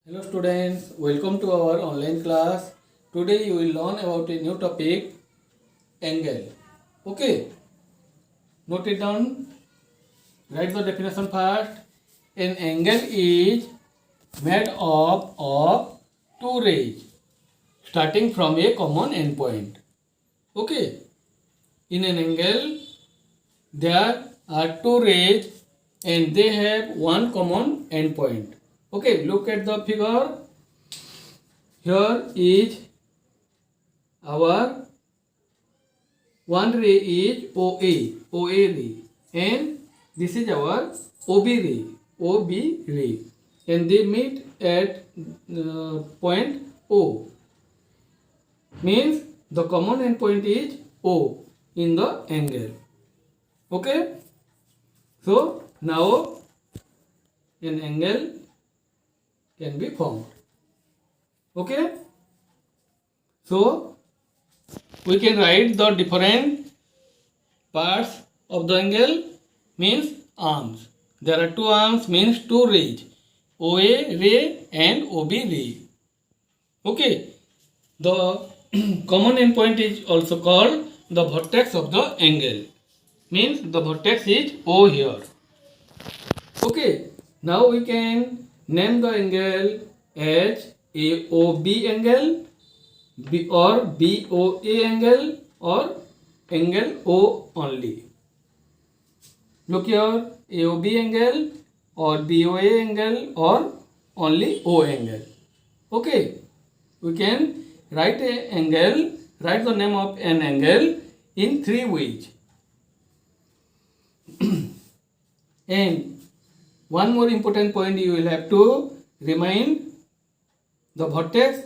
Hello students, welcome to our online class. Today you will learn about a new topic, angle. Okay, note it down. Write the definition first. An angle is made up of two rays starting from a common endpoint. Okay, in an angle there are two rays and they have one common endpoint. Okay, look at the figure. Here is our one ray is OA ray, and this is our OB ray, and they meet at point O. Means the common endpoint is O in the angle. Okay, so now an angle can be formed. Okay, so we can write the different parts of the angle. Means arms. There are two arms, means two rays, OA ray and OB ray. Okay, the common endpoint is also called the vertex of the angle. Means the vertex is O here. Okay, now we can name the angle as AOB angle, or BOA angle, or angle O only. Look here, AOB angle or BOA angle or only O angle. Okay, we can write the name of an angle in three ways. And one more important point you will have to remind: the vertex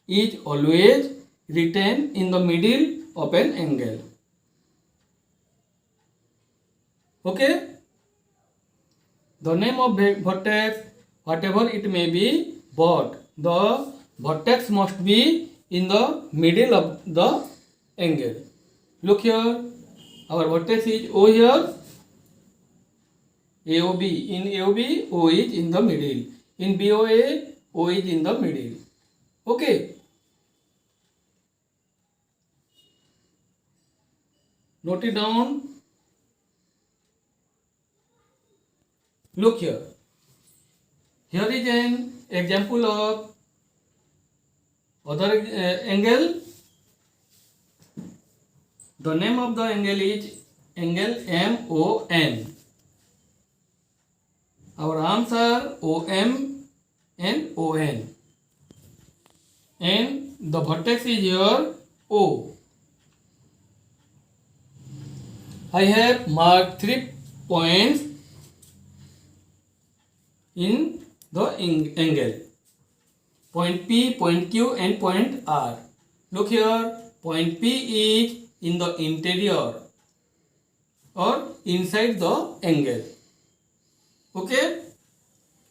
is always written in the middle of an angle. Okay? The name of vertex, whatever it may be, but the vertex must be in the middle of the angle. Look here, our vertex is O here, AOB. In AOB, O is in the middle. In BOA, O is in the middle. Okay. Note it down. Look here. Here is an example of other angle. The name of the angle is angle MON. Our arms are OM and ON. And the vertex is here O. I have marked 3 points in the angle. Point P, point Q and point R. Look here, point P is in the interior or inside the angle. Okay,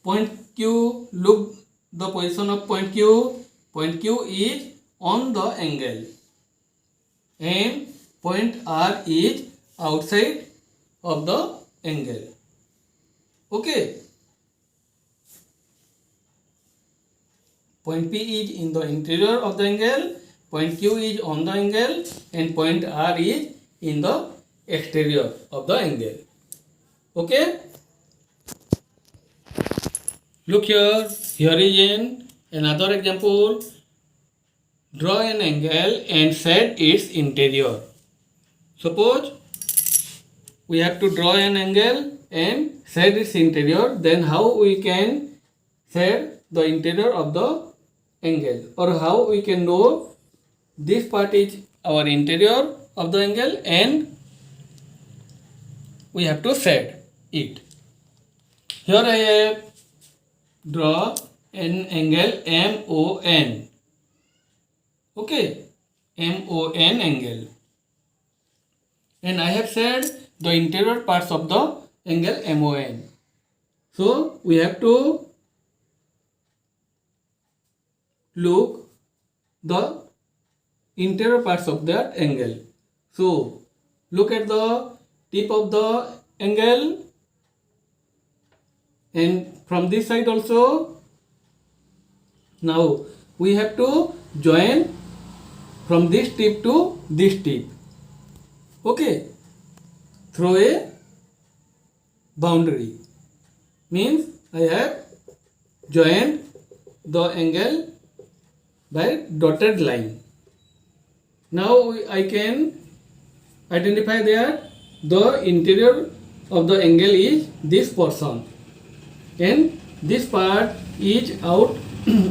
point Q, look the position of point Q. Point Q is on the angle and point R is outside of the angle. Okay, point P is in the interior of the angle, point Q is on the angle, and point R is in the exterior of the angle. Okay, look here, here is another example. Draw an angle and set its interior. Suppose we have to draw an angle and set its interior, then how we can set the interior of the angle, or how we can know this part is our interior of the angle and we have to set it. Here I have draw an angle MON. Okay, MON angle. And I have said the interior parts of the angle MON. So we have to look the interior parts of that angle. So look at the tip of the angle, and from this side also Now we have to join from this tip to this tip. Okay, through a boundary. Means I have joined the angle by dotted line. Now I can identify that the interior of the angle is this portion and this part is out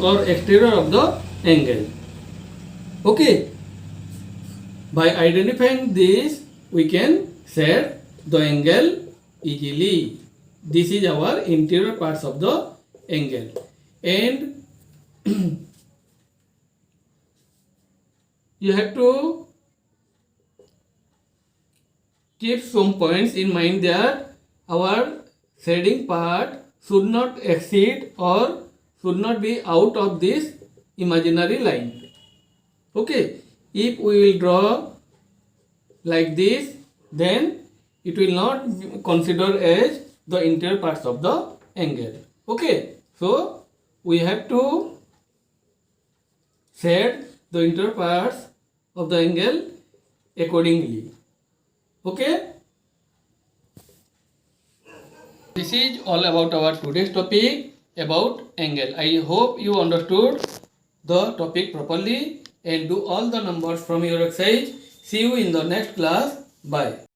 or exterior of the angle. Okay, by identifying this we can set the angle easily. This is our interior parts of the angle, and you have to keep some points in mind that our shading part should not exceed or should not be out of this imaginary line. Okay, if we will draw like this, then it will not be considered as the interior parts of the angle. Okay, so we have to set the interior parts of the angle accordingly. Okay, this is all about our today's topic about angle. I hope you understood the topic properly and do all the numbers from your exercise. See you in the next class. Bye.